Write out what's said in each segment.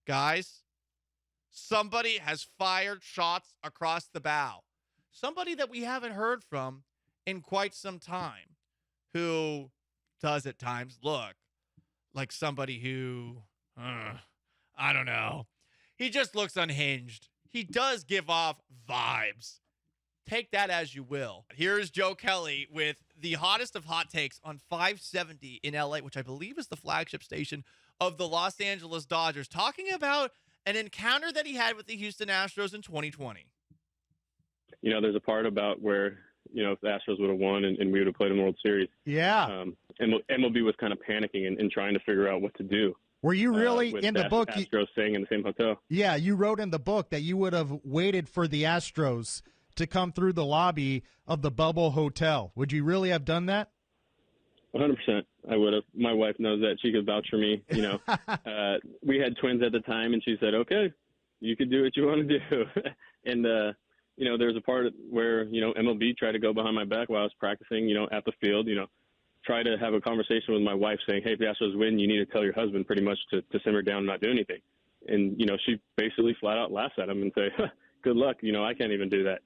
Guys, somebody has fired shots across the bow. Somebody that we haven't heard from in quite some time, who does at times look like somebody who, I don't know. He just looks unhinged. He does give off vibes. Take that as you will. Here's Joe Kelly with the hottest of hot takes on 570 in LA, which I believe is the flagship station of the Los Angeles Dodgers, talking about an encounter that he had with the Houston Astros in 2020. There's a part about where, if the Astros would have won and we would have played in the World Series. Yeah. MLB was kind of panicking and trying to figure out what to do. Were you really in the book? Astros staying in the same hotel. Yeah, you wrote in the book that you would have waited for the Astros to come through the lobby of the Bubble Hotel. Would you really have done that? 100%. I would have. My wife knows that. She could vouch for me. We had twins at the time, and she said, okay, you could do what you want to do. And, there's a part where, MLB tried to go behind my back while I was practicing, at the field, try to have a conversation with my wife saying, hey, if the Astros win, you need to tell your husband pretty much to simmer down and not do anything. And, she basically flat out laughs at him and say, good luck. I can't even do that.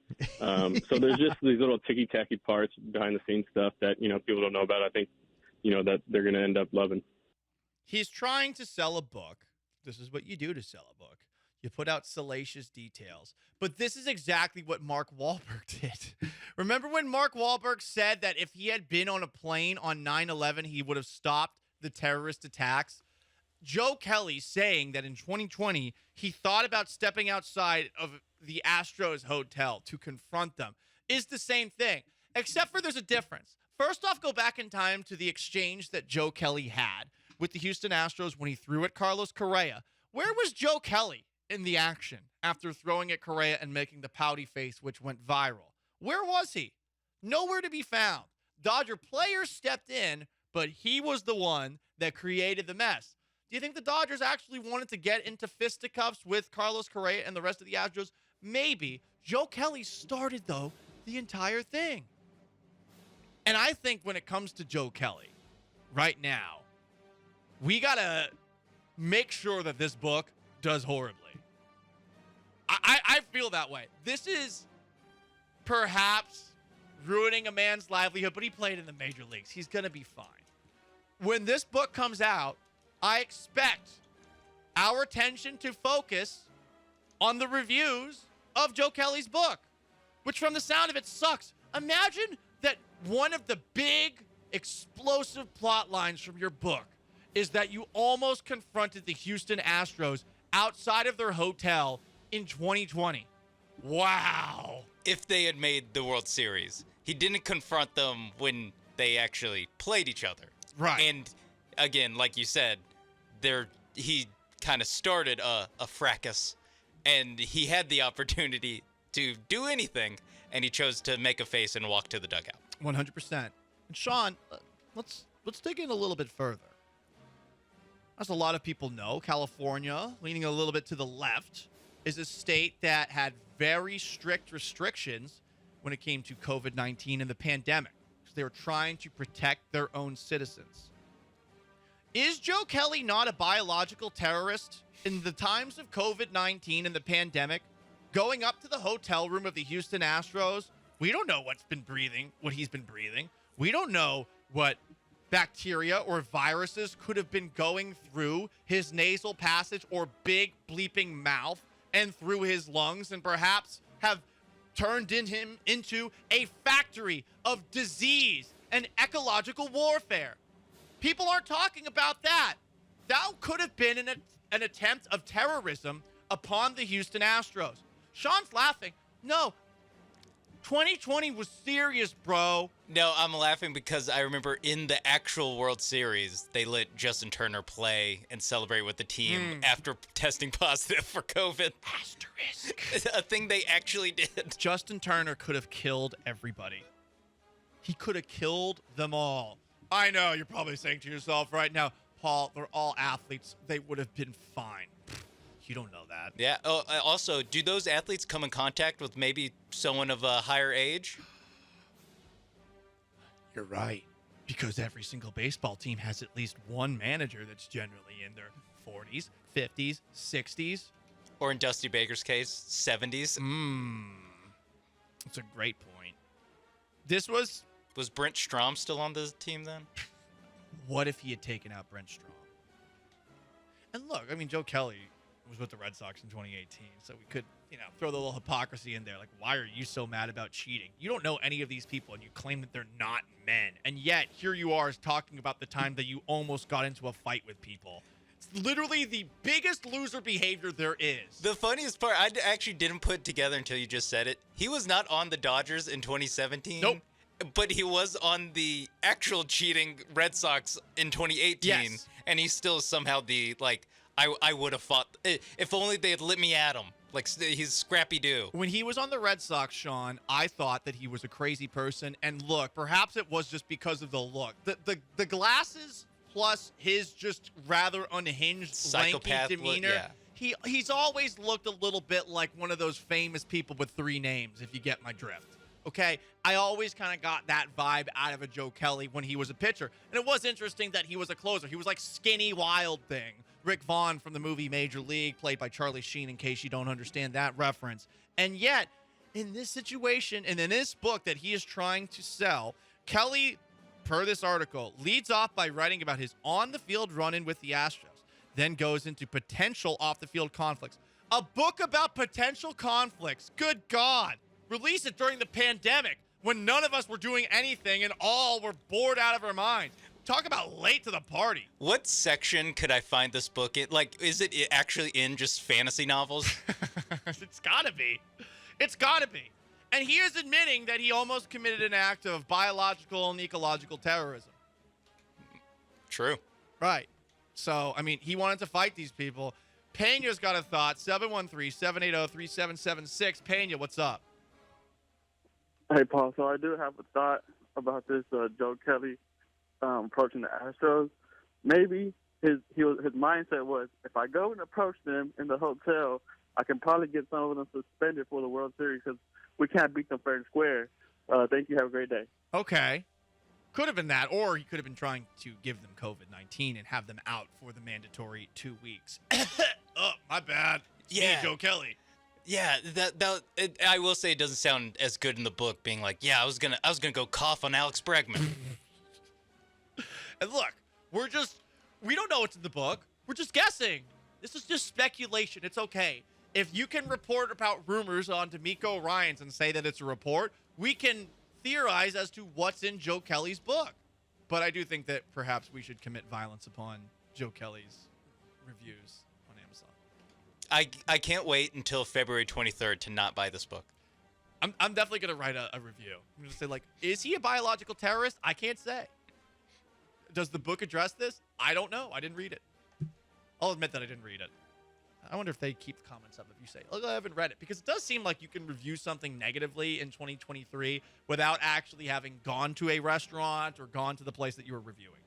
So there's just these little ticky-tacky parts, behind-the-scenes stuff that, people don't know about. I think, that they're going to end up loving. He's trying to sell a book. This is what you do to sell a book. You put out salacious details. But this is exactly what Mark Wahlberg did. Remember when Mark Wahlberg said that if he had been on a plane on 9/11, he would have stopped the terrorist attacks? Joe Kelly saying that in 2020, he thought about stepping outside of the Astros hotel to confront them is the same thing, except for there's a difference. First off, go back in time to the exchange that Joe Kelly had with the Houston Astros when he threw at Carlos Correa. Where was Joe Kelly in the action after throwing at Correa and making the pouty face, which went viral? Where was he? Nowhere to be found. Dodger players stepped in, but he was the one that created the mess. Do you think the Dodgers actually wanted to get into fisticuffs with Carlos Correa and the rest of the Astros? Maybe. Joe Kelly started, though, the entire thing. And I think when it comes to Joe Kelly, right now, we got to make sure that this book does horribly. I feel that way. This is perhaps ruining a man's livelihood, but he played in the major leagues. He's going to be fine. When this book comes out, I expect our attention to focus on the reviews of Joe Kelly's book, which from the sound of it sucks. Imagine that one of the big explosive plot lines from your book is that you almost confronted the Houston Astros outside of their hotel in 2020. Wow. If they had made the World Series, he didn't confront them when they actually played each other. Right. And again, like you said, he kind of started a fracas, and he had the opportunity to do anything, and he chose to make a face and walk to the dugout. 100%. And Sean, let's dig in a little bit further. As a lot of people know, California, leaning a little bit to the left, is a state that had very strict restrictions when it came to COVID-19 and the pandemic, because they were trying to protect their own citizens. Is Joe Kelly not a biological terrorist in the times of COVID-19 and the pandemic? Going up to the hotel room of the Houston Astros, we don't know what he's been breathing. We don't know what bacteria or viruses could have been going through his nasal passage or big bleeping mouth and through his lungs, and perhaps have turned him into a factory of disease and ecological warfare. People aren't talking about that. That could have been an attempt of terrorism upon the Houston Astros. Sean's laughing. No, 2020 was serious, bro. No, I'm laughing because I remember in the actual World Series, they let Justin Turner play and celebrate with the team after testing positive for COVID. Asterisk. A thing they actually did. Justin Turner could have killed everybody. He could have killed them all. I know, you're probably saying to yourself right now, Paul, they're all athletes. They would have been fine. You don't know that. Yeah. Oh, also, do those athletes come in contact with maybe someone of a higher age? You're right. Because every single baseball team has at least one manager that's generally in their 40s, 50s, 60s. Or in Dusty Baker's case, 70s. That's a great point. This was... Was Brent Strom still on the team then? What if he had taken out Brent Strom? And look, I mean, Joe Kelly was with the Red Sox in 2018, so we could, throw the little hypocrisy in there. Like, why are you so mad about cheating? You don't know any of these people, and you claim that they're not men. And yet, here you are talking about the time that you almost got into a fight with people. It's literally the biggest loser behavior there is. The funniest part, I actually didn't put together until you just said it. He was not on the Dodgers in 2017. Nope. But he was on the actual cheating Red Sox in 2018. Yes. And he's still somehow I would have fought. If only they had let me at him. Like, he's Scrappy-Doo. When he was on the Red Sox, Sean, I thought that he was a crazy person. And look, perhaps it was just because of the look. The glasses plus his just rather unhinged, Psychopath lanky demeanor. yeah. He's always looked a little bit like one of those famous people with 3 names, if you get my drift. Okay? I always kind of got that vibe out of a Joe Kelly when he was a pitcher. And it was interesting that he was a closer. He was like Skinny Wild Thing. Rick Vaughn from the movie Major League, played by Charlie Sheen, in case you don't understand that reference. And yet, in this situation, and in this book that he is trying to sell, Kelly, per this article, leads off by writing about his on-the-field run-in with the Astros, then goes into potential off-the-field conflicts. A book about potential conflicts. Good God. Release it during the pandemic when none of us were doing anything and all were bored out of our minds. Talk about late to the party. What section could I find this book in? Like, is it actually in just fantasy novels? It's gotta be. It's gotta be. And he is admitting that he almost committed an act of biological and ecological terrorism. True. Right. So, I mean, he wanted to fight these people. Pena's got a thought. 713-780-3776. Pena, what's up? Hey, Paul. So I do have a thought about this Joe Kelly approaching the Astros. Maybe his mindset was, if I go and approach them in the hotel, I can probably get some of them suspended for the World Series because we can't beat them fair and square. Thank you. Have a great day. Okay. Could have been that, or he could have been trying to give them COVID-19 and have them out for the mandatory 2 weeks. Oh, my bad. Yeah. Joe Kelly. Yeah, I will say it doesn't sound as good in the book, being like, yeah, I was gonna go cough on Alex Bregman. And look, we don't know what's in the book. We're just guessing. This is just speculation. It's okay. If you can report about rumors on D'Amico Ryans and say that it's a report, we can theorize as to what's in Joe Kelly's book. But I do think that perhaps we should commit violence upon Joe Kelly's reviews on Amazon. I can't wait until February 23rd to not buy this book. I'm definitely going to write a review. I'm going to say, like, is he a biological terrorist? I can't say. Does the book address this? I don't know. I didn't read it. I'll admit that I didn't read it. I wonder if they keep the comments up if you say, look, I haven't read it. Because it does seem like you can review something negatively in 2023 without actually having gone to a restaurant or gone to the place that you were reviewing.